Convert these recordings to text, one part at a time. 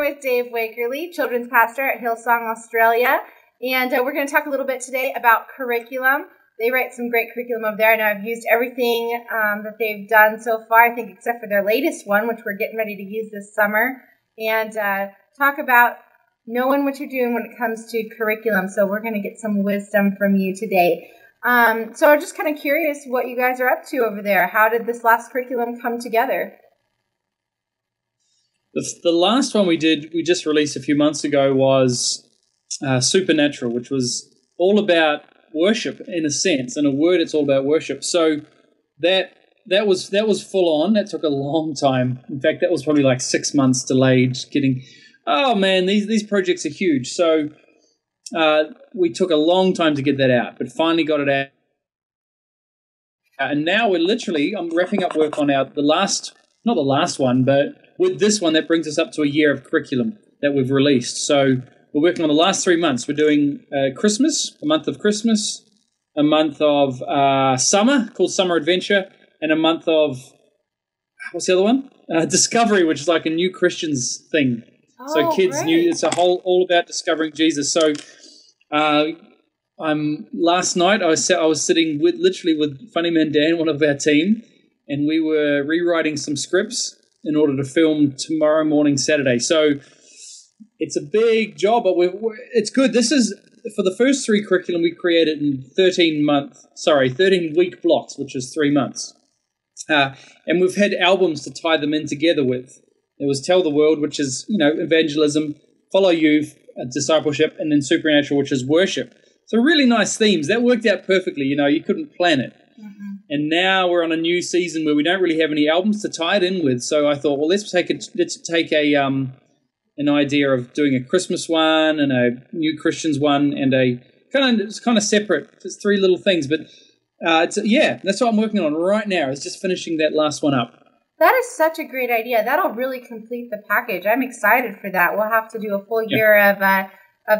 with Dave Wakerley, children's pastor at Hillsong, Australia. And we're going to talk a little bit today about curriculum. They write some great curriculum over there. I know I've used everything that they've done so far, I think, except for their latest one, which we're getting ready to use this summer. And talk about knowing what you're doing when it comes to curriculum. So we're going to get some wisdom from you today. So I'm just kind of curious what you guys are up to over there. How did this last curriculum come together? The last one we just released a few months ago was Supernatural, which was all about worship in a sense. In a word, it's all about worship. So that was full on. That took a long time. In fact, that was probably like 6 months delayed getting. Oh man, these projects are huge. So we took a long time to get that out, but finally got it out. And now I'm wrapping up work on not the last one, but with this one, that brings us up to a year of curriculum that we've released. So we're working on the last 3 months. We're doing Christmas, a month of Christmas, a month of summer called Summer Adventure, and a month of, what's the other one? Discovery, which is like a new Christians thing. Oh, so kids great. it's all about discovering Jesus. So last night I was sitting with Funny Man Dan, one of our team, and we were rewriting some scripts in order to film tomorrow morning, Saturday. So it's a big job, but it's good. This is for the first 3 curriculum we created in 13-week blocks, which is 3 months. And we've had albums to tie them in together with. It was Tell the World, which is, evangelism, Follow Youth, discipleship, and then Supernatural, which is worship. So really nice themes. That worked out perfectly. You couldn't plan it. Mm-hmm. And now we're on a new season where we don't really have any albums to tie it in with. So I thought, well, let's take an idea of doing a Christmas one and a New Christians one and it's kind of separate. It's 3 little things, but that's what I'm working on right now. Is just finishing that last one up. That is such a great idea. That'll really complete the package. I'm excited for that. We'll have to do a full year of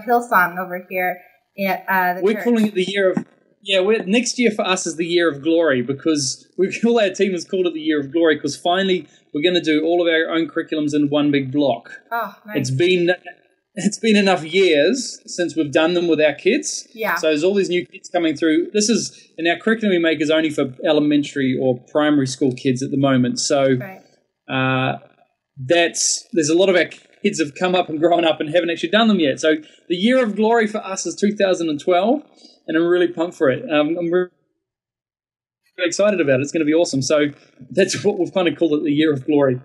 Hillsong over here at the We're church. calling it the year of next year for us is the year of glory, because all our team has called it the year of glory, because finally we're going to do all of our own curriculums in one big block. Oh, nice. It's been enough years since we've done them with our kids. Yeah. So there's all these new kids coming through. And our curriculum we make is only for elementary or primary school kids at the moment. So right. There's a lot of our kids have come up and grown up and haven't actually done them yet. So the year of glory for us is 2012, and I'm really pumped for it. I'm really excited about it. It's going to be awesome. So that's what we've kind of called it, the year of glory.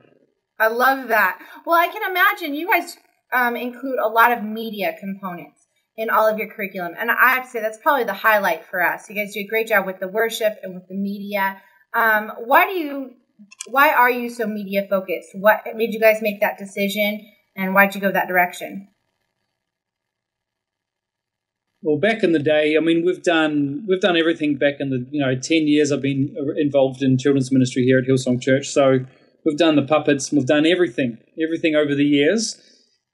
I love that. Well, I can imagine you guys include a lot of media components in all of your curriculum. And I have to say that's probably the highlight for us. You guys do a great job with the worship and with the media. Why are you so media focused? What made you guys make that decision, and why'd you go that direction? Well, back in the day, we've done everything back in the 10 years I've been involved in children's ministry here at Hillsong Church. So we've done the puppets, we've done everything over the years.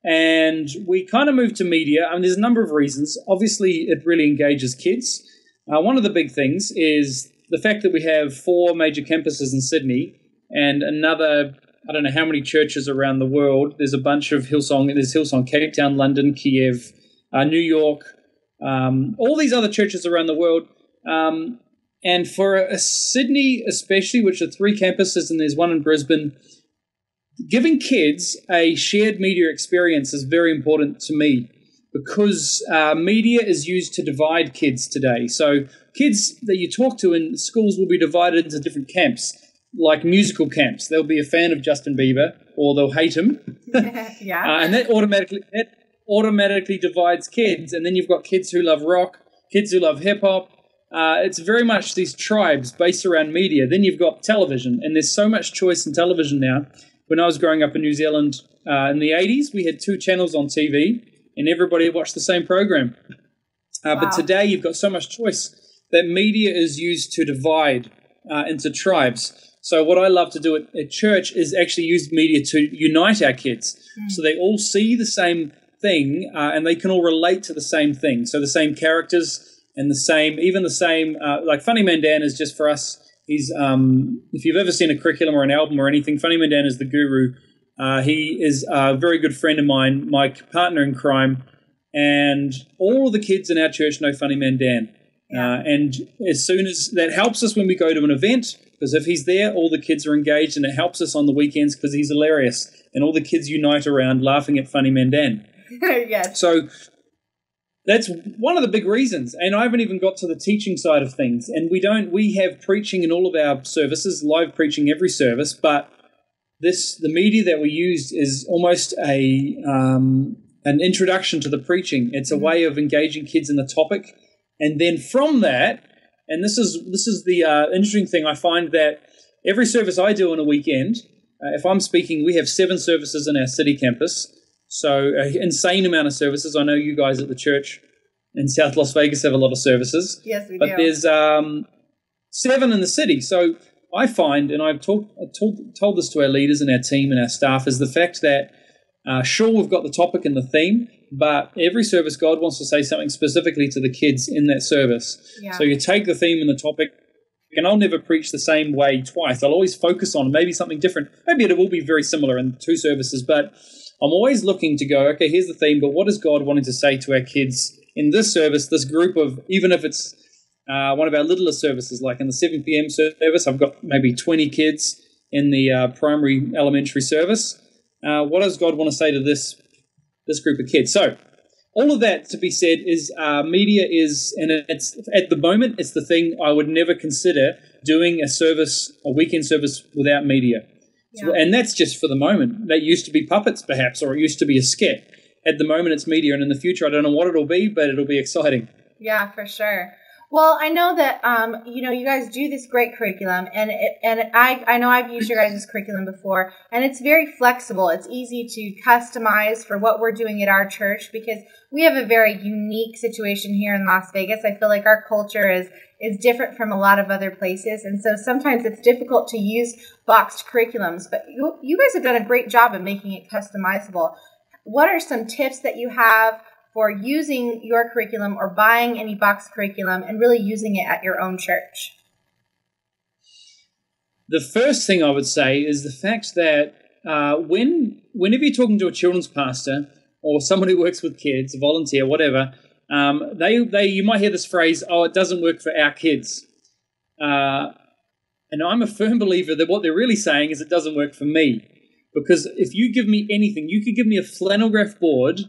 And we kind of moved to media. There's a number of reasons. Obviously, it really engages kids. One of the big things is the fact that we have 4 major campuses in Sydney and another, I don't know how many churches around the world. There's a bunch of Hillsong. There's Hillsong Cape Town, London, Kiev, New York, all these other churches around the world. And for Sydney especially, which are 3 campuses and there's one in Brisbane, giving kids a shared media experience is very important to me, because media is used to divide kids today. So kids that you talk to in schools will be divided into different camps, like musical camps. They'll be a fan of Justin Bieber or they'll hate him. Yeah. And that automatically divides kids. And then you've got kids who love rock, kids who love hip-hop. It's very much these tribes based around media. Then you've got television, and there's so much choice in television now. When I was growing up in New Zealand in the 80s, we had 2 channels on TV, and everybody watched the same program. Wow. But today you've got so much choice that media is used to divide into tribes. So what I love to do at church is actually use media to unite our kids, so they all see the same thing and they can all relate to the same thing. So the same characters and the same, like Funny Man Dan is just for us. He's if you've ever seen a curriculum or an album or anything, Funny Man Dan is the guru He is a very good friend of mine, my partner in crime, and all the kids in our church know Funny Man Dan. And as soon as that helps us when we go to an event, because if he's there, all the kids are engaged, and it helps us on the weekends because he's hilarious, and all the kids unite around laughing at Funny Man Dan. Yes. So that's one of the big reasons. And I haven't even got to the teaching side of things. And we have preaching in all of our services, live preaching every service, but the media that we used is almost an introduction to the preaching. It's a way of engaging kids in the topic. And then from that, and this is the interesting thing, I find that every service I do on a weekend, if I'm speaking, we have 7 services in our city campus. So an insane amount of services. I know you guys at the church in South Las Vegas have a lot of services. Yes, we do. But there's 7 in the city. So I find, and I've told this to our leaders and our team and our staff, is the fact that sure, we've got the topic and the theme, but every service, God wants to say something specifically to the kids in that service. Yeah. So you take the theme and the topic, and I'll never preach the same way twice. I'll always focus on maybe something different. Maybe it will be very similar in 2 services, but I'm always looking to go, okay, here's the theme, but what is God wanting to say to our kids in this service, this group of, even if it's one of our littlest services, like in the 7 p.m. service, I've got maybe 20 kids in the primary elementary service. What does God want to say to this group of kids? So all of that to be said is media is, and it's at the moment, it's the thing I would never consider doing a weekend service without media. Yeah. So, and that's just for the moment. That used to be puppets perhaps, or it used to be a skit. At the moment it's media, and in the future I don't know what it'll be, but it'll be exciting. Yeah, for sure. Well, I know that you guys do this great curriculum, and I know I've used your guys' curriculum before, and it's very flexible. It's easy to customize for what we're doing at our church because we have a very unique situation here in Las Vegas. I feel like our culture is different from a lot of other places, and so sometimes it's difficult to use boxed curriculums. But you guys have done a great job of making it customizable. What are some tips that you have for using your curriculum or buying any box curriculum and really using it at your own church? The first thing I would say is the fact that whenever you're talking to a children's pastor or someone who works with kids, a volunteer, whatever, you might hear this phrase, "Oh, it doesn't work for our kids." And I'm a firm believer that what they're really saying is it doesn't work for me. Because if you give me anything, you could give me a flannel graph board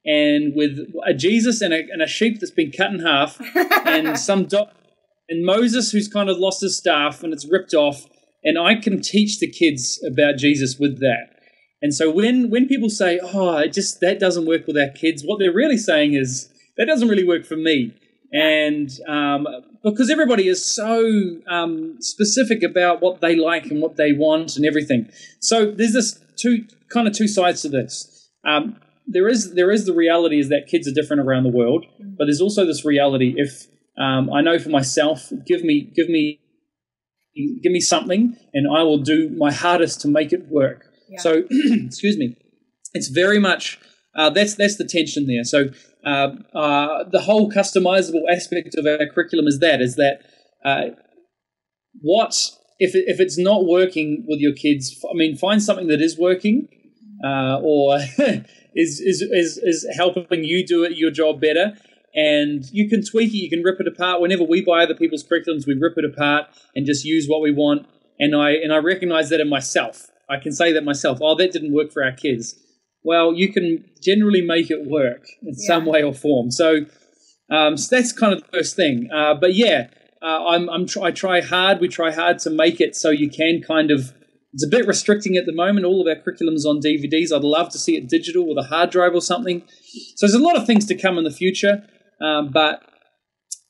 and with a Jesus and a sheep that's been cut in half and and Moses who's kind of lost his staff and it's ripped off, and I can teach the kids about Jesus with that. And so when people say, "Oh, that doesn't work with our kids," what they're really saying is that doesn't really work for me. And because everybody is so specific about what they like and what they want and everything. So there's this two sides to this. There is the reality is that kids are different around the world, but there's also this reality. If I know for myself, give me something, and I will do my hardest to make it work. Yeah. So, excuse me, it's very much that's the tension there. So the whole customizable aspect of our curriculum is that what if it's not working with your kids? I mean, find something that is working or is helping you do your job better. And you can tweak it, you can rip it apart. Whenever we buy other people's curriculums, we rip it apart and just use what we want. And I recognize that in myself. I can say that myself. Oh, that didn't work for our kids. Well, you can generally make it work in some way or form. So that's kind of the first thing. But yeah, I try hard. We try hard to make it so you can kind of. It's a bit restricting at the moment. All of our curriculum's on DVDs. I'd love to see it digital with a hard drive or something. So there's a lot of things to come in the future. But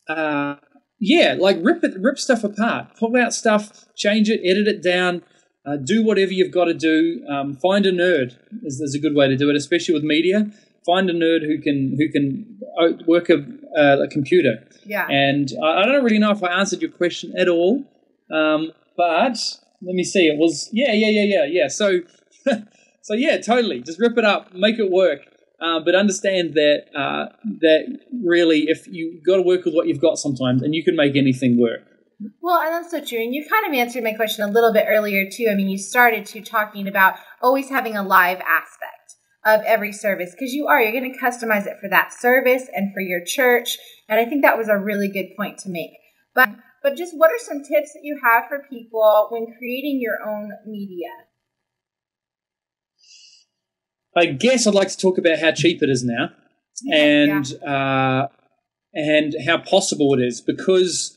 rip stuff apart, pull out stuff, change it, edit it down, do whatever you've got to do. Find a nerd is a good way to do it, especially with media. Find a nerd who can work a computer. Yeah. And I don't really know if I answered your question at all, but let me see. It was yeah. So so yeah, totally. Just rip it up, make it work. But understand that really, if you got to work with what you've got sometimes, and you can make anything work. Well, and that's so true. And you kind of answered my question a little bit earlier, too. I mean, you started to talking about always having a live aspect of every service because you're going to customize it for that service and for your church. And I think that was a really good point to make. But just what are some tips that you have for people when creating your own media? I guess I'd like to talk about how cheap it is now and how possible it is because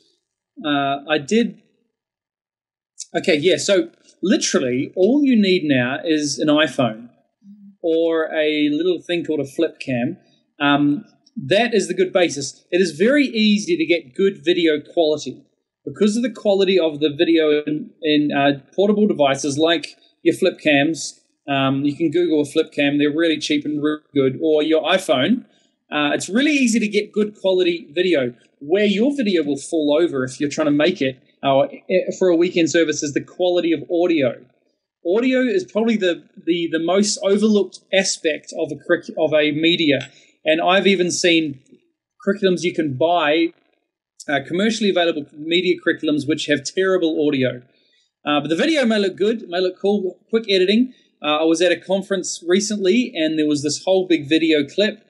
so literally all you need now is an iPhone or a little thing called a flip cam. That is the good basis. It is very easy to get good video quality because of the quality of the video in portable devices like your flip cams. You can Google a flip cam. They're really cheap and really good. Or your iPhone. It's really easy to get good quality video. Where your video will fall over if you're trying to make it for a weekend service is the quality of audio. Audio is probably the most overlooked aspect of a media. And I've even seen curriculums you can buy, commercially available media curriculums which have terrible audio. But the video may look good, may look cool, quick editing. I was at a conference recently and there was this whole big video clip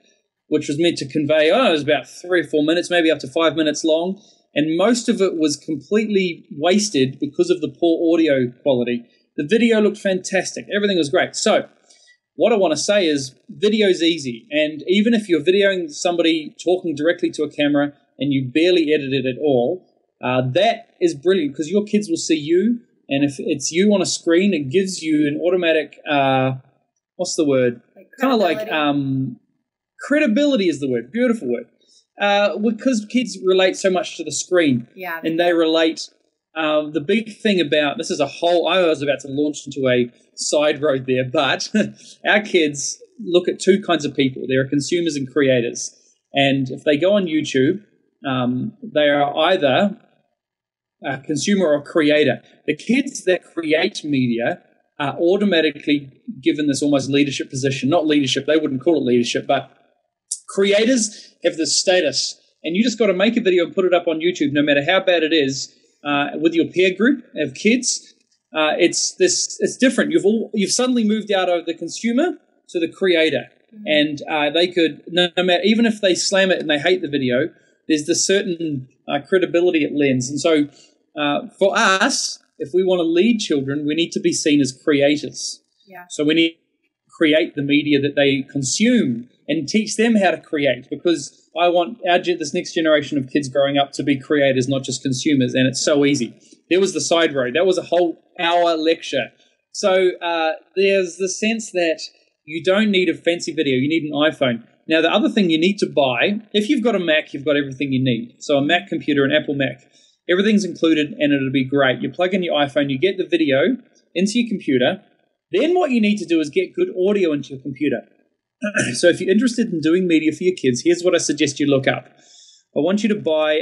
which was meant to convey, it was about 3 or 4 minutes, maybe up to 5 minutes long. And most of it was completely wasted because of the poor audio quality. The video looked fantastic. Everything was great. So what I want to say is video's easy. And even if you're videoing somebody talking directly to a camera and you barely edit it at all, that is brilliant because your kids will see you. And if it's you on a screen, it gives you an automatic, what's the word? Kind of like credibility is the word. Beautiful word. Because kids relate so much to the screen. Yeah. And they relate. The big thing about this is I was about to launch into a side road there, but our kids look at two kinds of people. There are consumers and creators. And if they go on YouTube, they are either a consumer or creator. The kids that create media are automatically given this almost leadership position. Not leadership, they wouldn't call it leadership, but creators have this status. And you just got to make a video and put it up on YouTube, no matter how bad it is, with your peer group of kids. It's different. You've suddenly moved out of the consumer to the creator. And they could, no matter, even if they slam it and they hate the video, there's this certain credibility it lends. And so for us, if we want to lead children, we need to be seen as creators. Yeah. So we need to create the media that they consume and teach them how to create, because I want this next generation of kids growing up to be creators, not just consumers, and it's so easy. There was the side road. That was a whole hour lecture. So there's the sense that you don't need a fancy video. You need an iPhone. Now, the other thing you need to buy, if you've got a Mac, you've got everything you need. So a Mac computer, an Apple Mac, everything's included and it'll be great. You plug in your iPhone, you get the video into your computer. Then what you need to do is get good audio into your computer. So if you're interested in doing media for your kids, here's what I suggest you look up. I want you to buy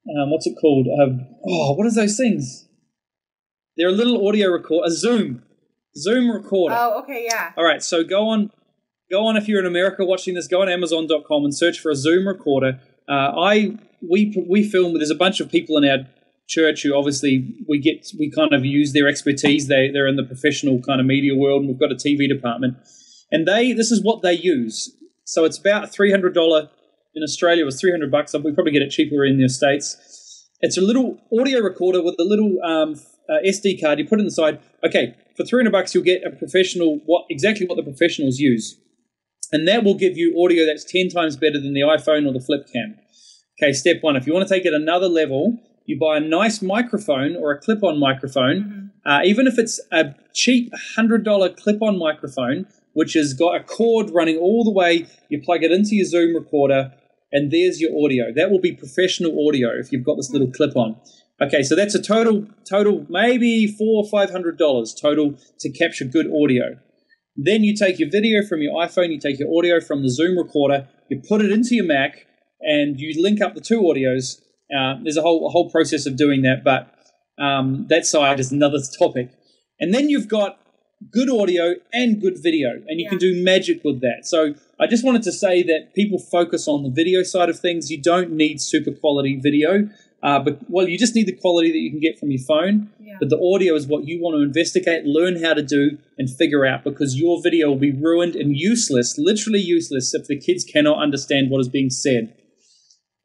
what's it called? What are those things? They're a little audio recorder, a Zoom recorder. Oh, okay, yeah. All right, so go on if you're in America watching this, go on Amazon.com and search for a Zoom recorder. We film, there's a bunch of people in our church who obviously we kind of use their expertise. They're in the professional kind of media world, and we've got a TV department. And this is what they use. So it's about $300 in Australia. It was $300. We probably get it cheaper in the States. It's a little audio recorder with a little SD card. You put it inside. Okay, for $300 you'll get a professional, exactly what the professionals use. And that will give you audio that's 10 times better than the iPhone or the flip cam. Okay, step one. If you want to take it another level, you buy a nice microphone or a clip-on microphone. Even if it's a cheap $100 clip-on microphone, which has got a cord running all the way, you plug it into your Zoom recorder, and there's your audio. That will be professional audio if you've got this little clip-on. Okay, so that's a total maybe $400 or $500 total to capture good audio. Then you take your video from your iPhone, you take your audio from the Zoom recorder, you put it into your Mac, and you link up the two audios. There's a whole process of doing that, but that side is another topic. And then you've got good audio and good video, and you can do magic with that. So I just wanted to say that people focus on the video side of things. You don't need super quality video. But you just need the quality that you can get from your phone. Yeah. But the audio is what you want to investigate, learn how to do, and figure out, because your video will be ruined and useless, literally useless, if the kids cannot understand what is being said.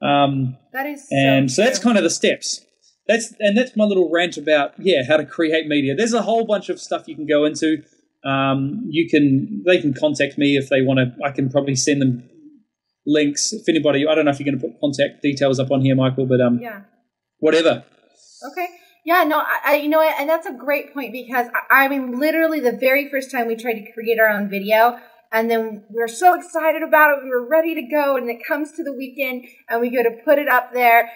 That is so that's kind of the steps. That's my little rant about how to create media. There's a whole bunch of stuff you can go into. They can contact me if they want to. I can probably send them links. If anybody, I don't know if you're going to put contact details up on here, Michael, but whatever. Okay. Yeah, no, I you know what, and that's a great point, because I mean, literally the very first time we tried to create our own video, and then we were so excited about it, we were ready to go, and it comes to the weekend, and we go to put it up there,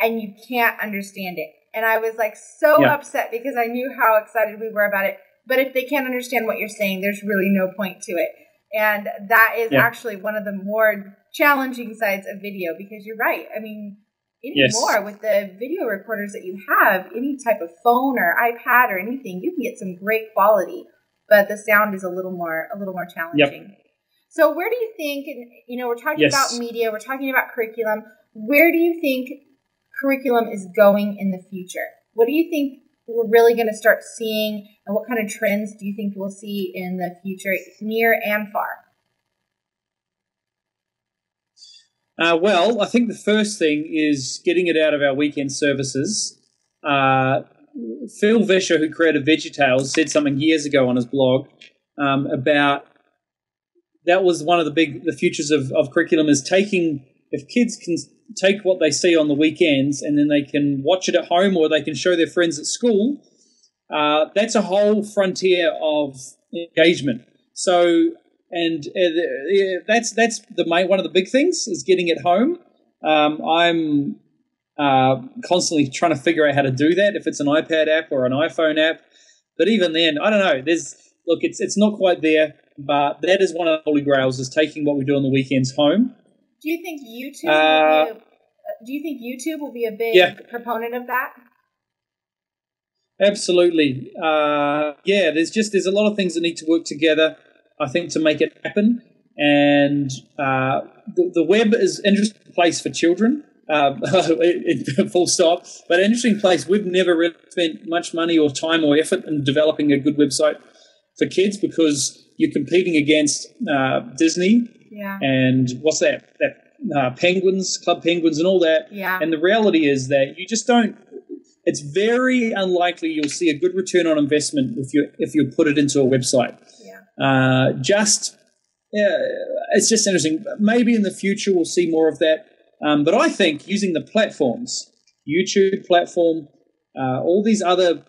and you can't understand it. And I was like so upset, because I knew how excited we were about it. But if they can't understand what you're saying, there's really no point to it. And that is actually one of the more challenging sides of video, because you're right. I mean, anymore with the video recorders that you have, any type of phone or iPad or anything, you can get some great quality, but the sound is a little more challenging. Yep. So where do you think, we're talking about media, we're talking about curriculum, where do you think curriculum is going in the future? What do you think we're really going to start seeing, and what kind of trends do you think we'll see in the future, near and far? Well, I think the first thing is getting it out of our weekend services. Phil Vischer, who created VeggieTales, said something years ago on his blog about that was one of the futures of curriculum, is if kids can take what they see on the weekends and then they can watch it at home, or they can show their friends at school, that's a whole frontier of engagement. So, and that's one of the big things, is getting it home. I'm constantly trying to figure out how to do that, if it's an iPad app or an iPhone app. But even then, I don't know. It's not quite there, but that is one of the holy grails, is taking what we do on the weekends home. Do you think YouTube will be a big proponent of that? Absolutely. There's a lot of things that need to work together, I think, to make it happen. And the web is an interesting place for children, full stop. But an interesting place. We've never really spent much money or time or effort in developing a good website for kids, because you're competing against Disney. Yeah. And what's that? Penguins, Club Penguins, and all that. Yeah. And the reality is that you just don't. It's very unlikely you'll see a good return on investment if you put it into a website. Yeah. It's just interesting. Maybe in the future we'll see more of that. But I think using the platforms, YouTube platform, all these other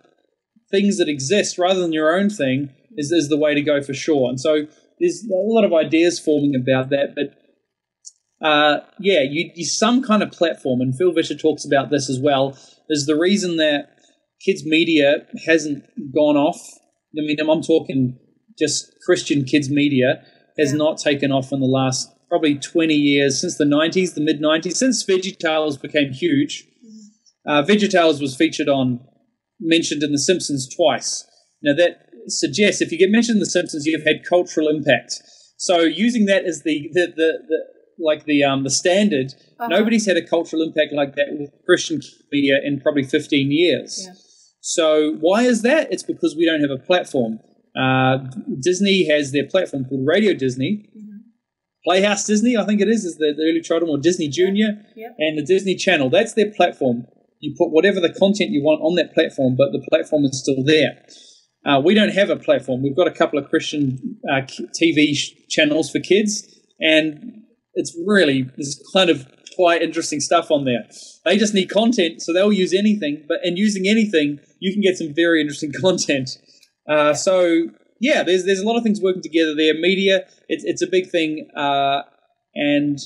things that exist rather than your own thing is the way to go for sure. And so there's a lot of ideas forming about that, but you some kind of platform, and Phil Vischer talks about this as well, is the reason that kids media hasn't gone off. I mean, I'm talking just Christian kids media has not taken off in the last probably 20 years, since the 90s, the mid-90s, since VeggieTales became huge. VeggieTales was mentioned in The Simpsons twice. Now that suggests if you get mentioned in The Simpsons, you've had cultural impact. So using that as the standard, nobody's had a cultural impact like that with Christian media in probably 15 years. Yeah. So why is that? It's because we don't have a platform. Disney has their platform called Radio Disney. Mm-hmm. Playhouse Disney, I think it is the early child, or Disney Junior, and the Disney Channel. That's their platform. You put whatever the content you want on that platform, but the platform is still there. We don't have a platform. We've got a couple of Christian TV channels for kids, and there's kind of quite interesting stuff on there. They just need content, so they'll use anything. And using anything, you can get some very interesting content. There's a lot of things working together there. Media, it's a big thing, and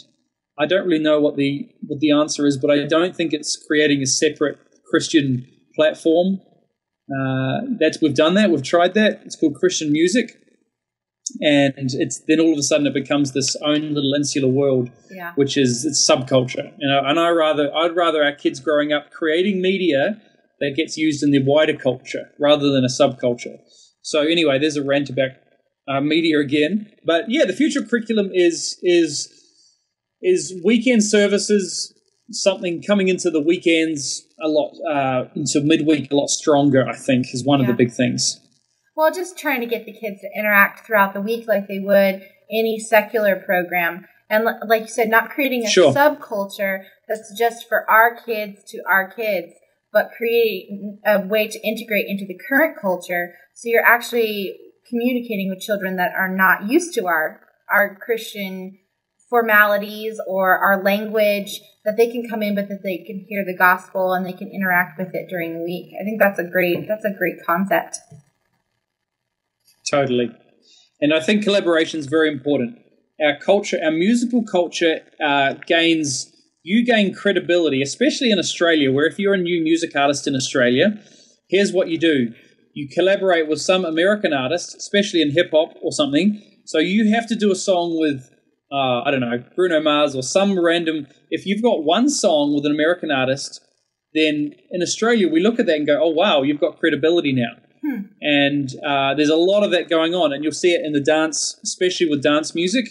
I don't really know what the answer is, but I don't think it's creating a separate Christian platform. We've done that. We've tried that. It's called Christian music, and then all of a sudden it becomes this own little insular world, which is it's subculture. And I'd rather our kids growing up creating media that gets used in the wider culture rather than a subculture. So anyway, there's a rant about media again. But the future curriculum is weekend services something coming into the weekends a lot, into midweek a lot stronger, I think, is one of the big things. Well, just trying to get the kids to interact throughout the week like they would any secular program. And like you said, not creating a subculture that's just for our kids to our kids, but creating a way to integrate into the current culture. So you're actually communicating with children that are not used to our Christian formalities or our language, that they can come in, but that they can hear the gospel and they can interact with it during the week. I think that's a great concept. Totally. And I think collaboration is very important. Our culture, our musical culture you gain credibility, especially in Australia, where if you're a new music artist in Australia, here's what you do. You collaborate with some American artist, especially in hip-hop or something. So you have to do a song with, I don't know, Bruno Mars or some random... If you've got one song with an American artist, then in Australia we look at that and go, oh, wow, you've got credibility now. And there's a lot of that going on, and you'll see it in the dance, especially with dance music.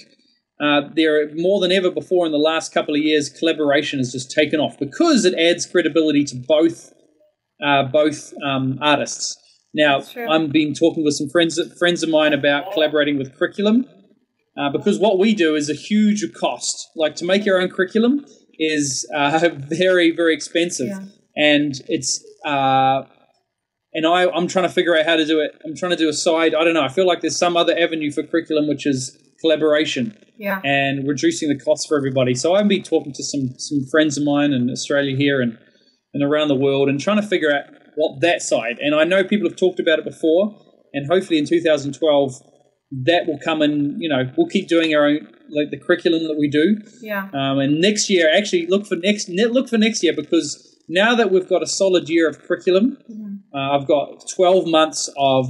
There, more than ever before in the last couple of years, collaboration has just taken off because it adds credibility to both artists. Now, I've been talking with some friends of mine about collaborating with curriculum because what we do is a huge cost. Like, to make your own curriculum is very, very expensive, and it's and I'm trying to figure out how to do it. I'm trying to do a side. I don't know. I feel like there's some other avenue for curriculum, which is collaboration and reducing the costs for everybody. So I've been talking to some friends of mine in Australia here and around the world and trying to figure out what that side. And I know people have talked about it before, and hopefully in 2012 that will come in. You know, we'll keep doing our own, like the curriculum that we do. And next year, actually look for next year, because now that we've got a solid year of curriculum, I've got 12 months of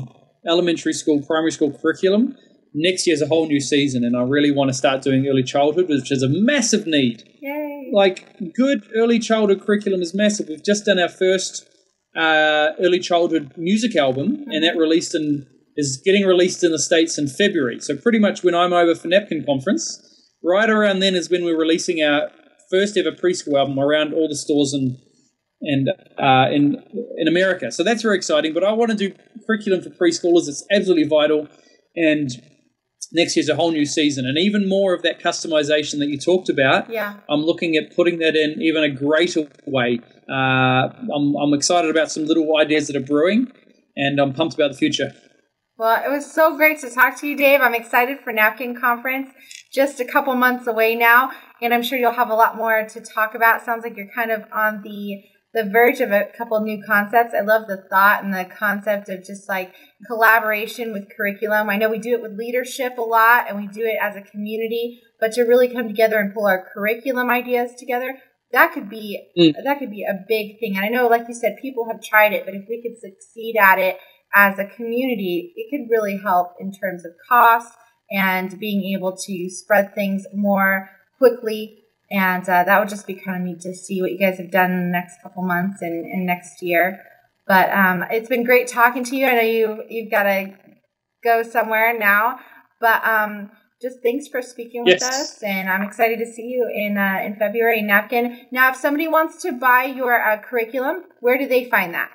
elementary school, primary school curriculum. Next year's a whole new season, and I really want to start doing early childhood, which is a massive need. Yay. Like, good early childhood curriculum is massive. We've just done our first early childhood music album, and that is getting released in the States in February. So pretty much when I'm over for Napkin Conference, right around then is when we're releasing our first ever preschool album around all the stores in America. So that's very exciting. But I want to do curriculum for preschoolers. It's absolutely vital. And next year's a whole new season, and even more of that customization that you talked about. I'm looking at putting that in even a greater way. I'm excited about some little ideas that are brewing, and I'm pumped about the future. Well, it was so great to talk to you, Dave. I'm excited for Napkin Conference, just a couple months away now, and I'm sure you'll have a lot more to talk about. Sounds like you're kind of on the verge of a couple new concepts. I love the thought and the concept of just like collaboration with curriculum. I know we do it with leadership a lot, and we do it as a community, but to really come together and pull our curriculum ideas together, that could be a big thing. And I know, like you said, people have tried it, but if we could succeed at it as a community, it could really help in terms of cost and being able to spread things more quickly. And that would just be kind of neat to see what you guys have done in the next couple months and next year. But it's been great talking to you. I know you've got to go somewhere now, but just thanks for speaking with us. And I'm excited to see you in February in Napkin. Now, if somebody wants to buy your curriculum, where do they find that?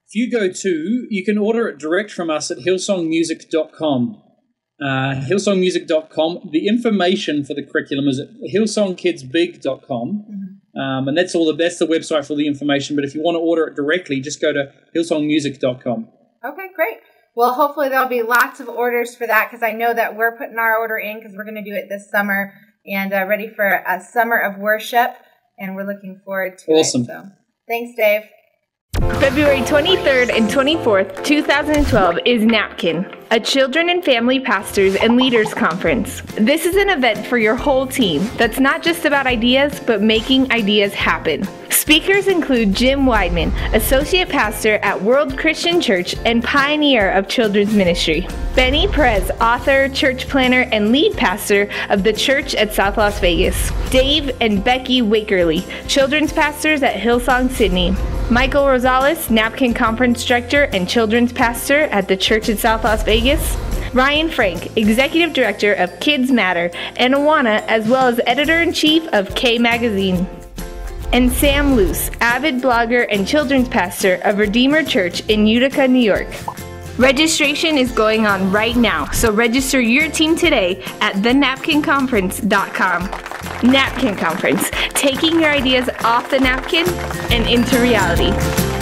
If you can order it direct from us at hillsongmusic.com. Hillsongmusic.com. The information for the curriculum is at hillsongkidsbig.com, and that's the website for the information. But if you want to order it directly, just go to hillsongmusic.com. Okay, great. Well, hopefully there'll be lots of orders for that, because I know that we're putting our order in because we're going to do it this summer and ready for a summer of worship, and we're looking forward to it. So, thanks, Dave. February 23rd and 24th, 2012 is Napkin, a children and family pastors and leaders conference. This is an event for your whole team that's not just about ideas, but making ideas happen. Speakers include Jim Weidman, Associate Pastor at World Christian Church and pioneer of children's ministry. Benny Perez, author, church planner, and lead pastor of the church at South Las Vegas. Dave and Beci Wakerley, children's pastors at Hillsong Sydney. Michael Rosales, Napkin Conference Director and children's pastor at the church at South Las Vegas. Ryan Frank, Executive Director of Kids Matter and Awana, as well as Editor-in-Chief of K Magazine. And Sam Luce, avid blogger and children's pastor of Redeemer Church in Utica, New York. Registration is going on right now, so register your team today at thenapkinconference.com. Napkin Conference, taking your ideas off the napkin and into reality.